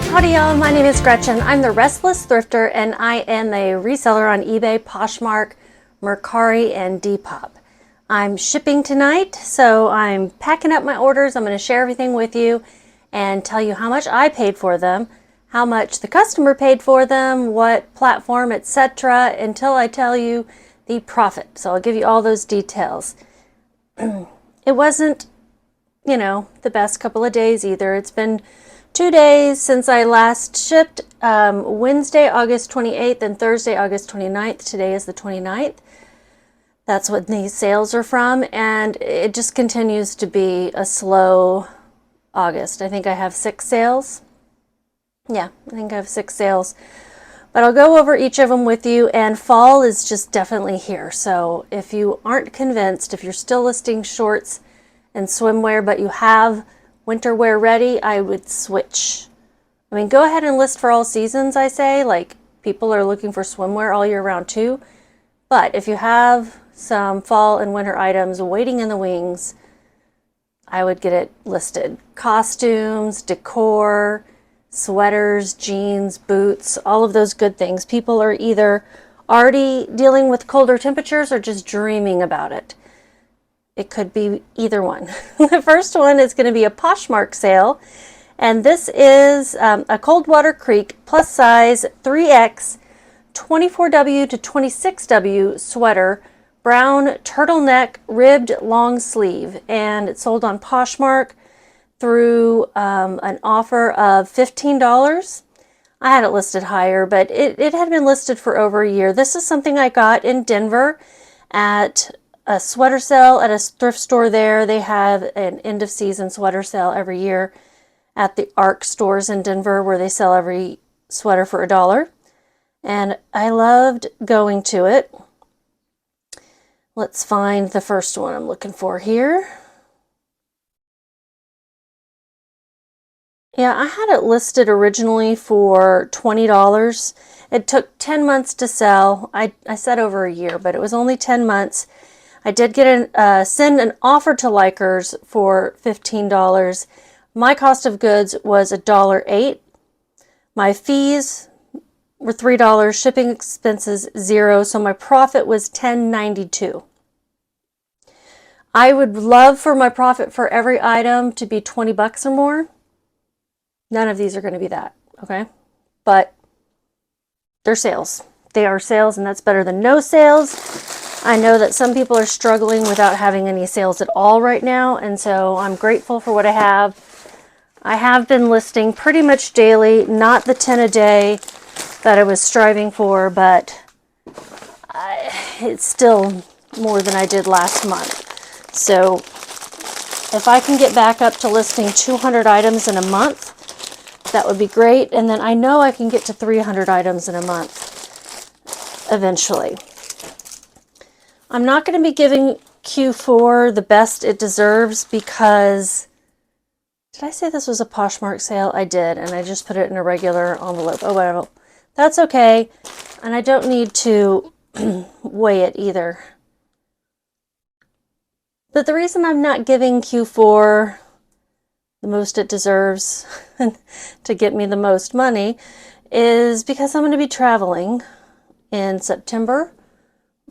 Howdy y'all, my name is Gretchen. I'm the Restless Thrifter and I am a reseller on eBay, Poshmark, Mercari, and Depop. I'm shipping tonight, so I'm packing up my orders. I'm going to share everything with you and tell you how much I paid for them, how much the customer paid for them, what platform, etc., until I tell you the profit. So I'll give you all those details. It wasn't, the best couple of days either. It's been 2 days since I last shipped, Wednesday, August 28th and Thursday, August 29th. Today is the 29th. That's what these sales are from, and it just continues to be a slow August. I think I have 6 sales. Yeah, I think I have 6 sales. But I'll go over each of them with you, and fall is just definitely here. So if you aren't convinced, if you're still listing shorts and swimwear, but you have winter wear ready, I would switch. I mean, go ahead and list for all seasons, I say. Like, people are looking for swimwear all year round too. But if you have some fall and winter items waiting in the wings, I would get it listed. Costumes, decor, sweaters, jeans, boots, all of those good things. People are either already dealing with colder temperatures or just dreaming about it. It could be either one. The first one is going to be a Poshmark sale, and this is a Coldwater Creek plus size 3X 24W to 26W sweater, brown turtleneck ribbed long sleeve, and it's sold on Poshmark through an offer of $15. I had it listed higher, but it had been listed for over a year. This is something I got in Denver at a sweater sale at a thrift store there. They have an end of season sweater sale every year at the ARC stores in Denver, where they sell every sweater for $1. And I loved going to it. Let's find the first one I'm looking for here. Yeah, I had it listed originally for $20. It took 10 months to sell. I said over a year, but it was only 10 months. I did get send an offer to Likers for $15. My cost of goods was $1.08. My fees were $3. Shipping expenses $0. So my profit was $10.92. I would love for my profit for every item to be $20 or more. None of these are going to be that, okay? But they're sales. They are sales, and that's better than no sales. I know that some people are struggling without having any sales at all right now, and so I'm grateful for what I have. I have been listing pretty much daily, not the 10 a day that I was striving for, but it's still more than I did last month. So if I can get back up to listing 200 items in a month, that would be great. And then I know I can get to 300 items in a month eventually. I'm not going to be giving Q4 the best it deserves because, did I say this was a Poshmark sale? I did, and I just put it in a regular envelope. Oh, well, that's okay. And I don't need to weigh it either. But the reason I'm not giving Q4 the most it deserves to get me the most money is because I'm going to be traveling in September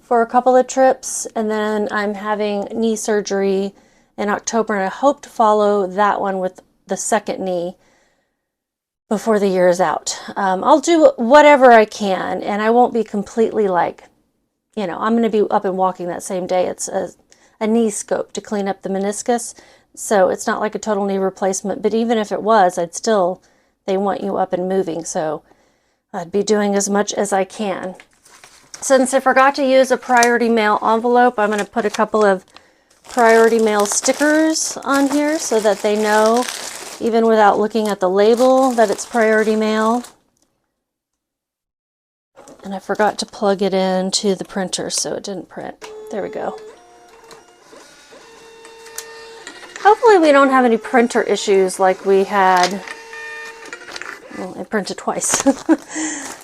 for a couple of trips, and then I'm having knee surgery in October, and I hope to follow that one with the second knee before the year is out. I'll do whatever I can, and I won't be completely I'm going to be up and walking that same day. It's a knee scope to clean up the meniscus, so it's not like a total knee replacement, but even if it was, they want you up and moving, so I'd be doing as much as I can. Since I forgot to use a priority mail envelope, I'm going to put a couple of priority mail stickers on here so that they know, even without looking at the label, that it's priority mail. And I forgot to plug it into the printer, so it didn't print. There we go. Hopefully we don't have any printer issues like we had. Well, I printed twice.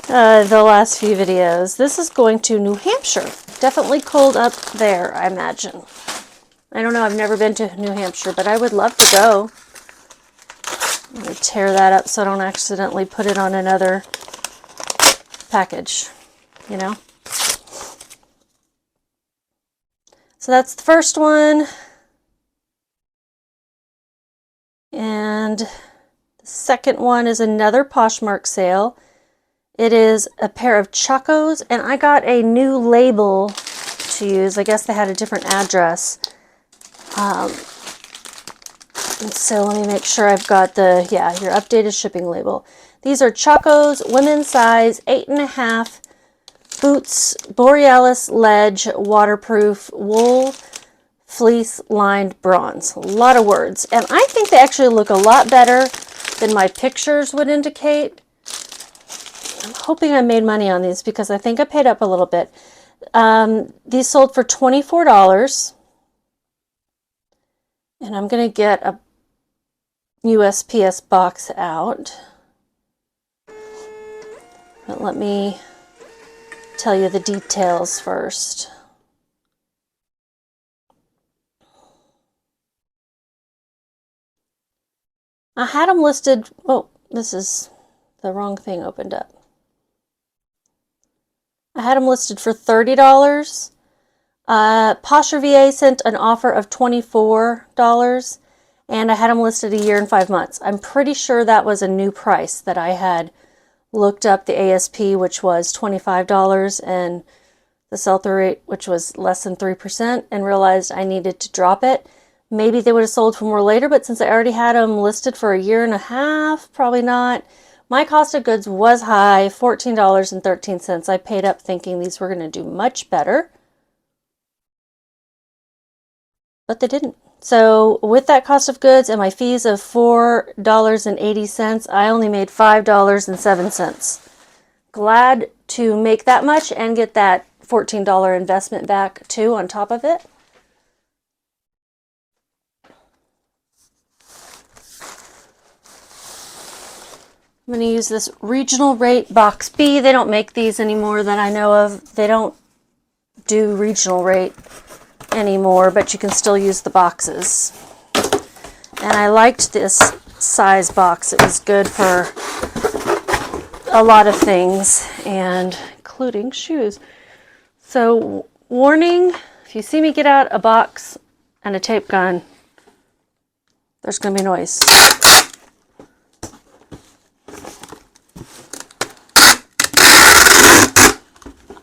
The last few videos. This is going to New Hampshire. Definitely cold up there, I imagine. I don't know, I've never been to New Hampshire, but I would love to go. I'm going to tear that up so I don't accidentally put it on another package, you know. So that's the first one. And the second one is another Poshmark sale. It is a pair of Chacos, and I got a new label to use. I guess they had a different address. And so let me make sure I've got the, yeah, your updated shipping label. These are Chacos, women's size, 8.5, boots, Borealis ledge, waterproof, wool, fleece lined bronze. A lot of words. And I think they actually look a lot better than my pictures would indicate. I'm hoping I made money on these because I think I paid up a little bit. These sold for $24. And I'm going to get a USPS box out. But let me tell you the details first. I had them listed, oh, this is the wrong thing opened up. I had them listed for $30. Posher VA sent an offer of $24, and I had them listed a year and 5 months. I'm pretty sure that was a new price that I had looked up the ASP, which was $25, and the sell-through rate, which was less than 3%, and realized I needed to drop it. Maybe they would have sold for more later, but since I already had them listed for a year and a half, probably not. My cost of goods was high, $14.13. I paid up thinking these were going to do much better, but they didn't. So with that cost of goods and my fees of $4.80, I only made $5.07. Glad to make that much and get that $14 investment back too on top of it. I'm going to use this regional rate box B. They don't make these anymore that I know of. They don't do regional rate anymore, but you can still use the boxes. And I liked this size box. It was good for a lot of things, and including shoes. So warning, if you see me get out a box and a tape gun, there's going to be noise.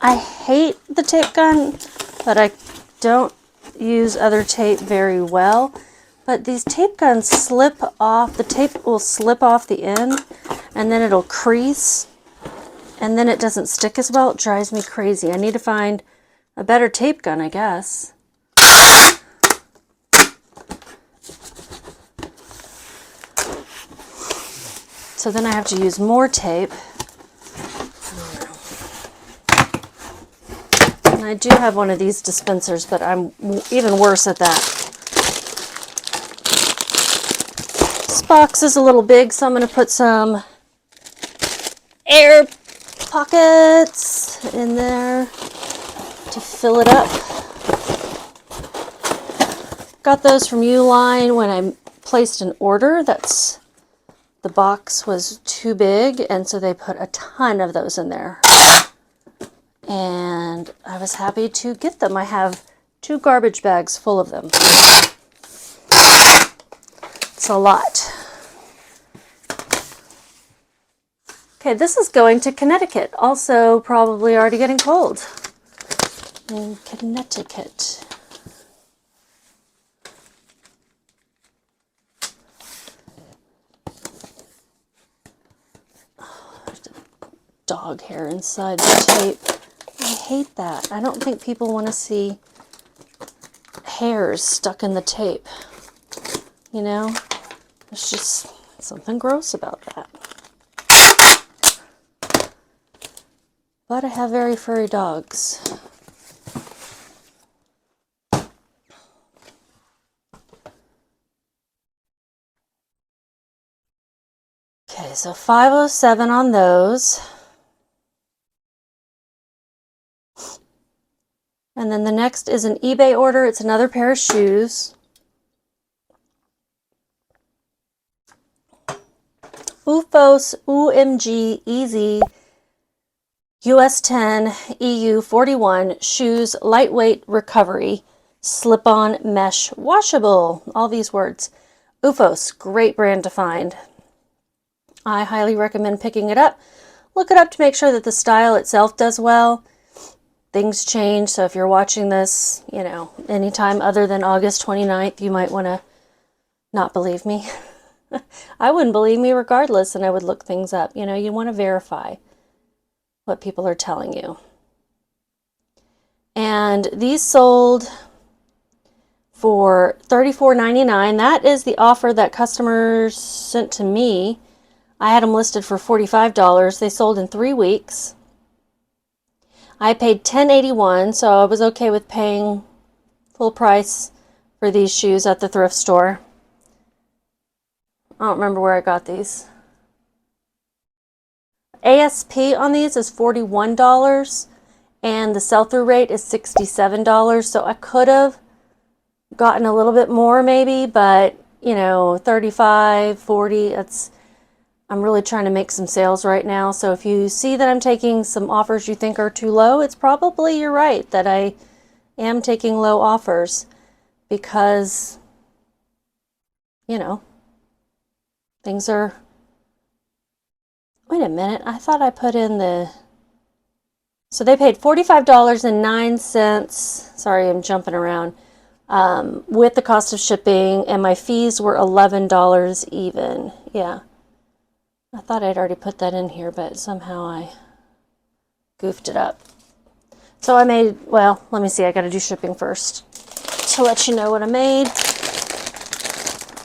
I hate the tape gun, but I don't use other tape very well. But these tape guns slip off. The tape will slip off the end, and then it'll crease, and then it doesn't stick as well. It drives me crazy. I need to find a better tape gun, I guess. So then I have to use more tape. And I do have one of these dispensers, but I'm even worse at that. This box is a little big, so I'm going to put some air pockets in there to fill it up. Got those from Uline when I placed an order. The box was too big, and so they put a ton of those in there. And I was happy to get them. I have 2 garbage bags full of them. It's a lot. Okay, this is going to Connecticut. Also probably already getting cold in Connecticut. Oh, there's dog hair inside the tape. I hate that. I don't think people want to see hairs stuck in the tape. You know? There's just something gross about that. But I have very furry dogs. Okay, so $507 on those. And then the next is an eBay order. It's another pair of shoes. OOFOS OMG Easy US 10 EU 41 Shoes Lightweight Recovery Slip-on Mesh Washable. All these words. OOFOS, great brand to find. I highly recommend picking it up. Look it up to make sure that the style itself does well. Things change, so if you're watching this, you know, anytime other than August 29th, you might want to not believe me. I wouldn't believe me regardless, and I would look things up. You know, you want to verify what people are telling you. And these sold for $34.99. That is the offer that customers sent to me. I had them listed for $45. They sold in 3 weeks. I paid $10.81, so I was okay with paying full price for these shoes at the thrift store. I don't remember where I got these. ASP on these is $41 and the sell-through rate is $67, so I could have gotten a little bit more maybe, but you know, 35, 40, I'm really trying to make some sales right now, so if you see that I'm taking some offers you think are too low, it's probably you're right that I am taking low offers because, you know, things are... Wait a minute, I thought I put in the... So they paid $45.09, sorry I'm jumping around, with the cost of shipping, and my fees were $11 even. Yeah. I thought I'd already put that in here, but somehow I goofed it up. So I made, well, let me see, I gotta do shipping first to let you know what I made.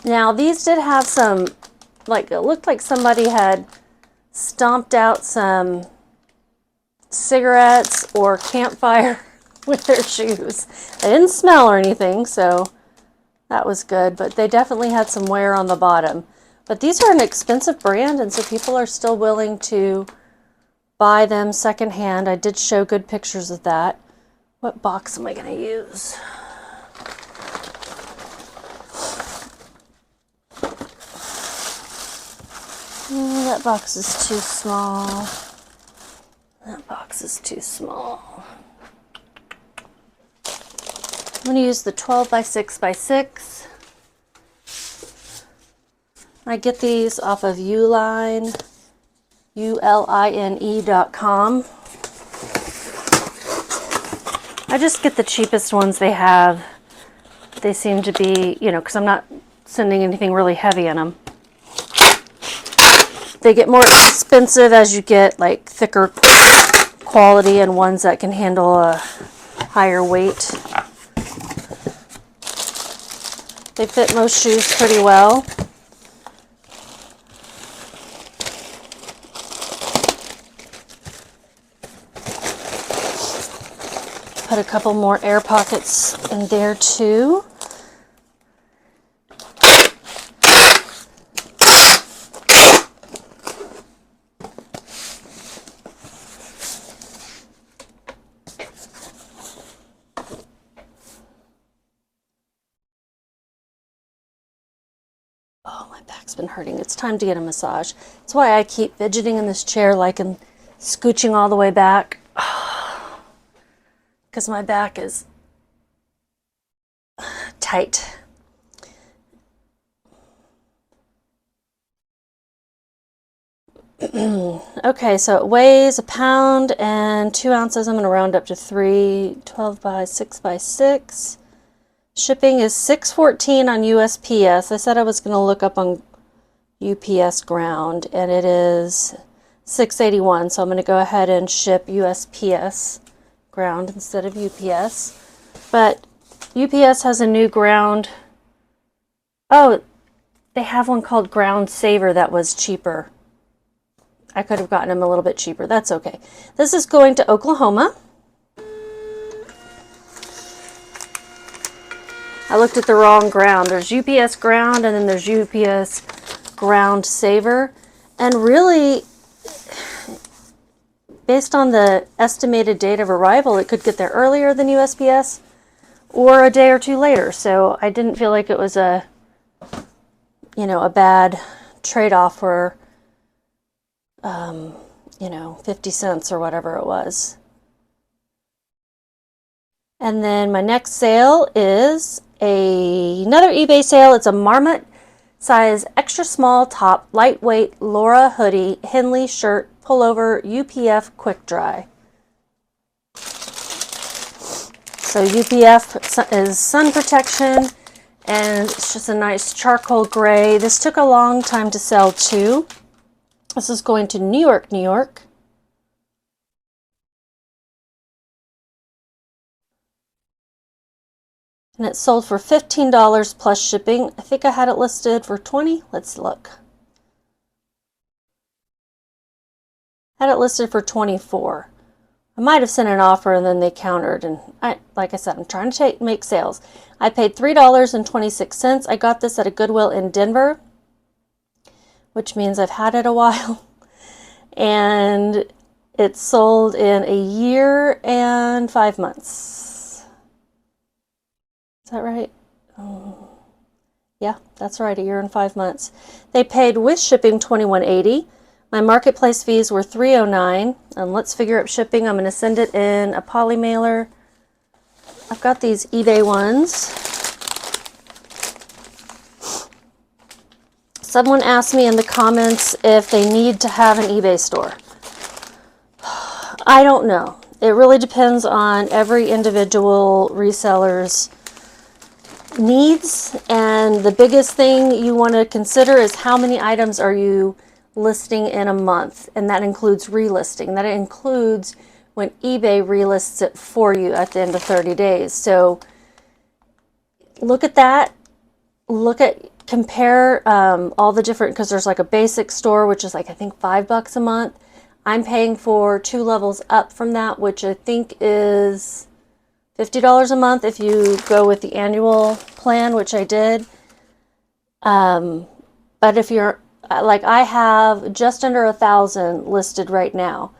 Now these did have some, like, it looked like somebody had stomped out some cigarettes or campfire with their shoes. They didn't smell or anything, so that was good, but they definitely had some wear on the bottom. But these are an expensive brand, and so people are still willing to buy them secondhand. I did show good pictures of that. What box am I going to use? That box is too small. That box is too small. I'm going to use the 12 by 6 by 6. I get these off of Uline, uline.com. I just get the cheapest ones they have. They seem to be, you know, because I'm not sending anything really heavy in them. They get more expensive as you get like thicker quality and ones that can handle a higher weight. They fit most shoes pretty well. Put a couple more air pockets in there too. Oh, my back's been hurting. It's time to get a massage. That's why I keep fidgeting in this chair like and scooching all the way back. Because my back is tight. Okay, so it weighs 1 pound and 2 ounces. I'm going to round up to 3, 12 by 6 by 6. Shipping is $6.14 on USPS. I said I was going to look up on UPS ground, and it is $6.81. So I'm going to go ahead and ship USPS ground instead of UPS. But UPS has a new ground. Oh, they have one called Ground Saver that was cheaper. I could have gotten them a little bit cheaper. That's okay. This is going to Oklahoma. I looked at the wrong ground. There's UPS ground and then there's UPS Ground Saver. And really, based on the estimated date of arrival, it could get there earlier than USPS or a day or two later. So I didn't feel like it was a, you know, a bad trade-off for you know, 50 cents or whatever it was. And then my next sale is another eBay sale. It's a Marmot size extra small top, lightweight Laura hoodie, Henley shirt, pullover, UPF quick dry. So UPF is sun protection, and it's just a nice charcoal gray. This took a long time to sell too. This is going to New York, New York. And it sold for $15 plus shipping. I think I had it listed for $20. Let's look. Had it listed for $24. I might have sent an offer and then they countered. And like I said, I'm trying to make sales. I paid $3.26. I got this at a Goodwill in Denver, which means I've had it a while. And it sold in a year and 5 months. Is that right? Yeah, that's right, a year and 5 months. They paid with shipping $21.80. My marketplace fees were $3.09. And let's figure out shipping. I'm going to send it in a poly mailer. I've got these eBay ones. Someone asked me in the comments if they need to have an eBay store. I don't know. It really depends on every individual reseller's needs, and the biggest thing you want to consider is how many items are you listing in a month, and that includes relisting. That includes when eBay relists it for you at the end of 30 days. So look at that. Compare all the different, because there's like a basic store, which is like, I think $5 a month. I'm paying for 2 levels up from that, which I think is $50 a month if you go with the annual plan, which I did. But if you're like, I have just under 1,000 listed right now.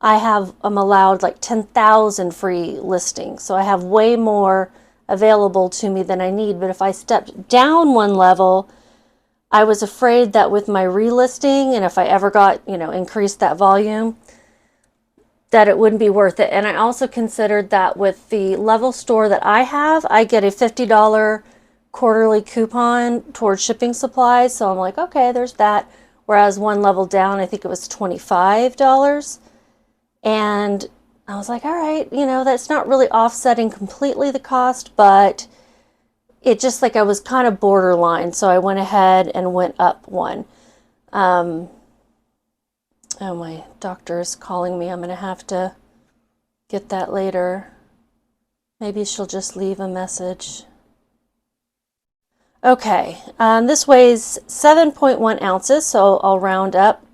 I'm allowed like 10,000 free listings. So I have way more available to me than I need. But if I stepped down one level, I was afraid that with my relisting, and if I ever got, increased that volume, that it wouldn't be worth it. And I also considered that with the level store that I have, I get a $50 quarterly coupon towards shipping supplies. So I'm like, okay, there's that. Whereas one level down, I think it was $25. And I was like, all right, that's not really offsetting completely the cost, but it just like I was kind of borderline. So I went ahead and went up one. Oh, my doctor is calling me. I'm going to have to get that later. Maybe she'll just leave a message. Okay, this weighs 7.1 ounces, so I'll round up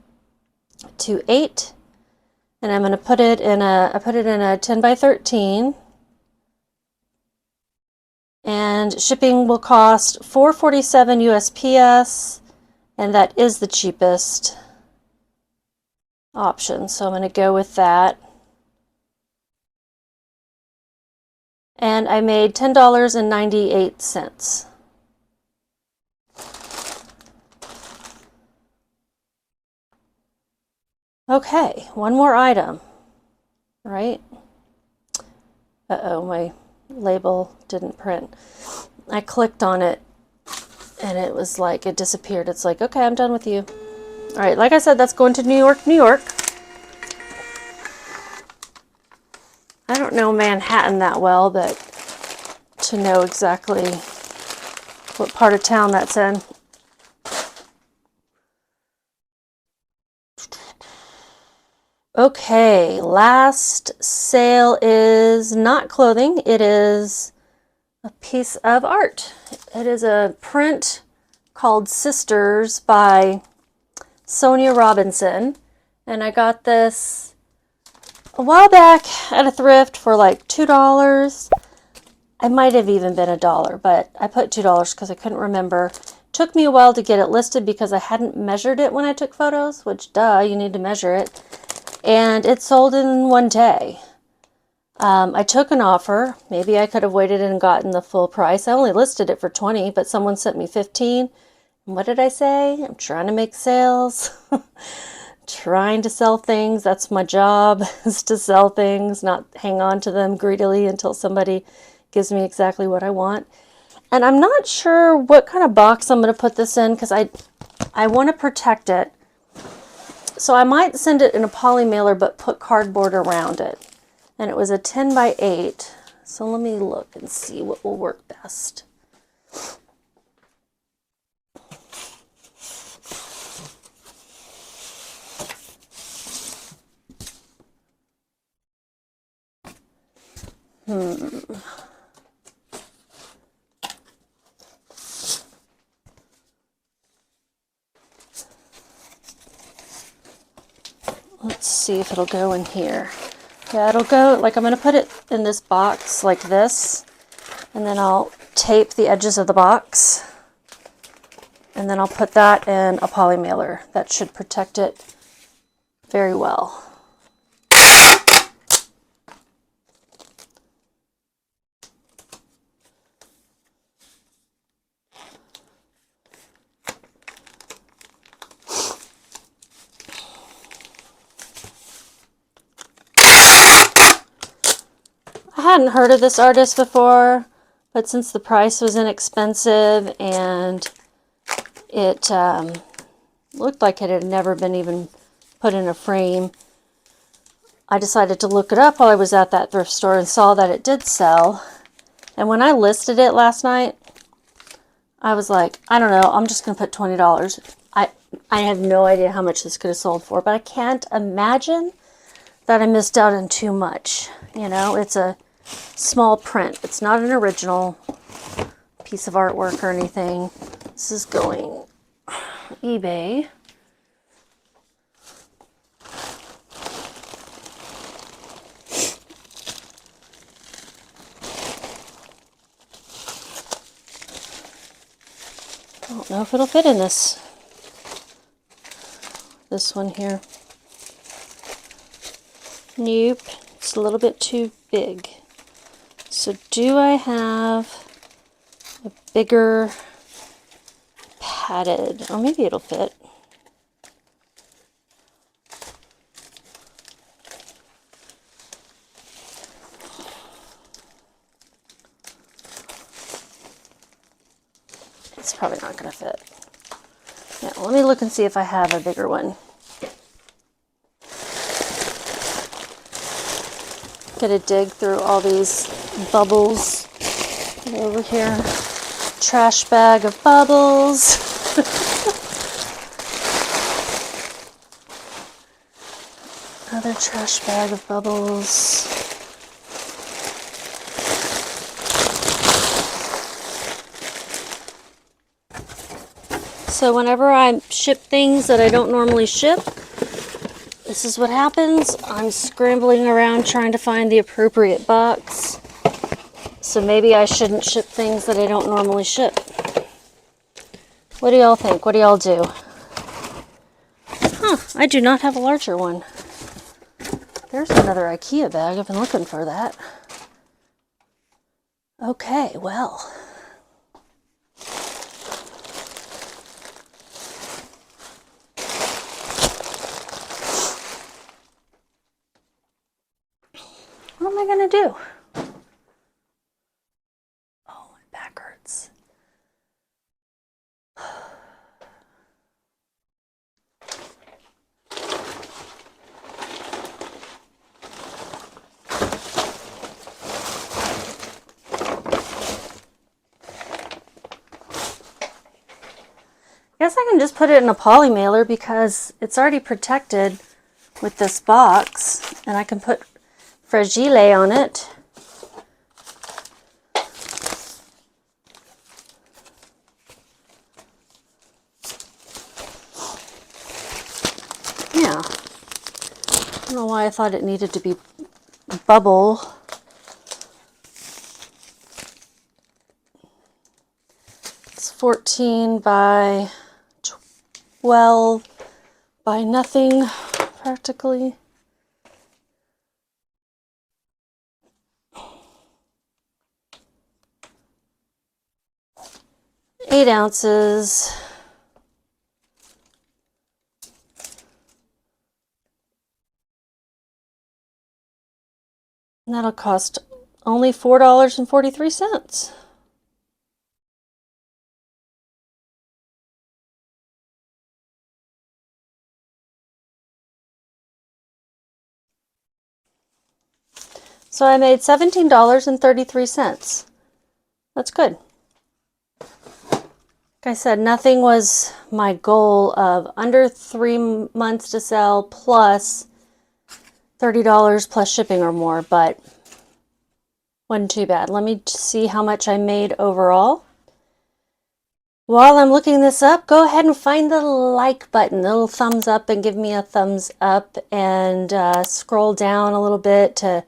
to 8. And I'm going to put it in a 10 by 13. And shipping will cost $4.47 USPS, and that is the cheapest option. So I'm going to go with that. And I made $10.98. Okay, one more item, right? Uh-oh, my label didn't print. I clicked on it and it was like, it disappeared. It's like, okay, I'm done with you. All right, like I said, that's going to New York, New York. I don't know Manhattan that well, but to know exactly what part of town that's in. Okay, last sale is not clothing. It is a piece of art. It is a print called Sisters by Sonia Robinson. And I got this a while back at a thrift for like $2. It might have even been $1, but I put $2 because I couldn't remember. Took me a while to get it listed because I hadn't measured it when I took photos, which duh, you need to measure it. And it sold in one day. I took an offer. Maybe I could have waited and gotten the full price. I only listed it for $20, but someone sent me $15. And what did I say? I'm trying to make sales. trying to sell things. That's my job, is to sell things, not hang on to them greedily until somebody gives me exactly what I want. And I'm not sure what kind of box I'm going to put this in because I want to protect it. So I might send it in a poly mailer but put cardboard around it. And it was a 10 by 8. So let me look and see what will work best. Let's see if it'll go in here. Yeah, it'll go, like I'm going to put it in this box like this, and then I'll tape the edges of the box, and then I'll put that in a poly mailer. That should protect it very well. I hadn't heard of this artist before, but since the price was inexpensive and it looked like it had never been even put in a frame, I decided to look it up while I was at that thrift store and saw that it did sell. And when I listed it last night, I was like, I don't know, I'm just going to put $20. I have no idea how much this could have sold for, but I can't imagine that I missed out on too much. You know, it's a small print. It's not an original piece of artwork or anything. This is going eBay. I don't know if it'll fit in this one here. Nope, it's a little bit too big. So do I have a bigger padded? Oh, maybe it'll fit. It's probably not going to fit. Yeah, let me look and see if I have a bigger one. Gotta dig through all these bubbles over here. Trash bag of bubbles. Another trash bag of bubbles. So whenever I ship things that I don't normally ship, this is what happens. I'm scrambling around trying to find the appropriate box. So maybe I shouldn't ship things that I don't normally ship. What do y'all think? What do y'all do? Huh, I do not have a larger one. There's another IKEA bag. I've been looking for that. Okay, well. What am I going to do? Oh, my back hurts. I guess I can just put it in a poly mailer because it's already protected with this box, and I can put fragile on it. Yeah. I don't know why I thought it needed to be bubble. It's 14 by 12 by nothing, practically. Eight ounces. And that'll cost only $4.43. So I made $17.33. That's good. Like I said, nothing was my goal of under 3 months to sell plus $30 plus shipping or more, but wasn't too bad. Let me see how much I made overall. While I'm looking this up, go ahead and find the like button, the little thumbs up, and give me a thumbs up, and scroll down a little bit to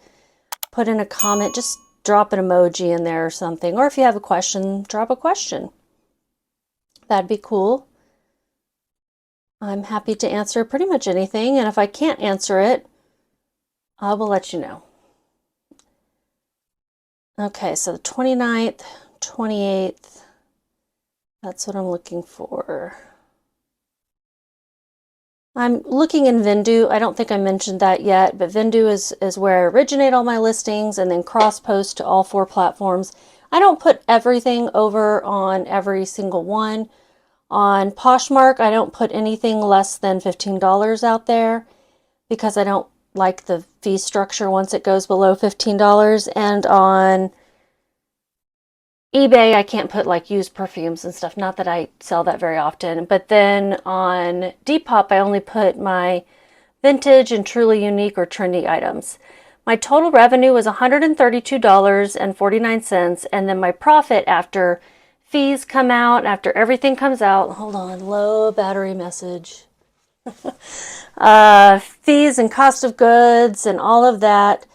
put in a comment. Just drop an emoji in there or something. Or if you have a question, drop a question. That'd be cool. I'm happy to answer pretty much anything, and if I can't answer it, I will let you know. Okay, so the 29th, 28th, that's what I'm looking for. I'm looking in Vendoo. I don't think I mentioned that yet, but Vendoo is where I originate all my listings and then cross-post to all 4 platforms. I don't put everything over on every single one. On Poshmark, I don't put anything less than $15 out there because I don't like the fee structure once it goes below $15. And on eBay, I can't put like used perfumes and stuff. Not that I sell that very often. But then on Depop, I only put my vintage and truly unique or trendy items. My total revenue was $132.49. And then my profit after fees come out, after everything comes out, hold on, low battery message. Fees and cost of goods and all of that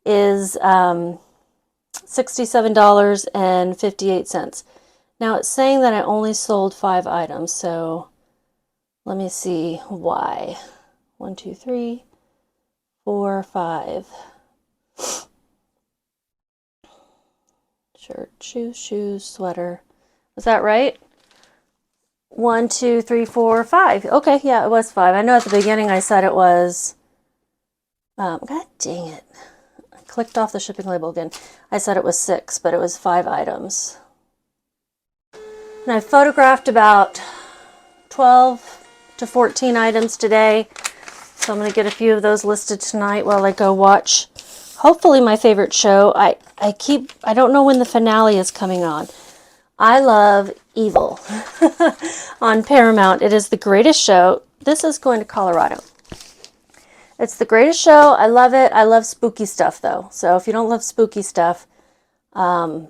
is $67.58. Now it's saying that I only sold 5 items, so let me see why. 1, 2, 3, 4, 5. Shirt, shoes, sweater. Is that right? 1, 2, 3, 4, 5. Okay, yeah, it was 5. I know at the beginning I said it was. God dang it. I clicked off the shipping label again. I said it was 6, but it was 5 items. And I photographed about 12 to 14 items today. So I'm going to get a few of those listed tonight while I go watch, hopefully, my favorite show. I don't know when the finale is coming on. I love Evil on Paramount. It is the greatest show. This is going to Colorado. It's the greatest show. I love it. I love spooky stuff, though. So if you don't love spooky stuff, and,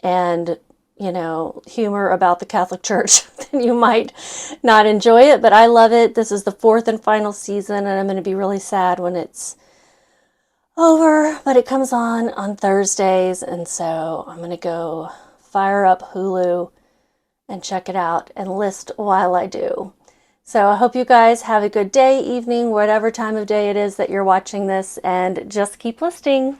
you know, humor about the Catholic Church, then you might not enjoy it. But I love it. This is the 4th and final season, and I'm going to be really sad when it's over. But it comes on Thursdays, and so I'm going to go fire up Hulu and check it out and list while I do. So I hope you guys have a good day, evening, whatever time of day it is that you're watching this, and just keep listing.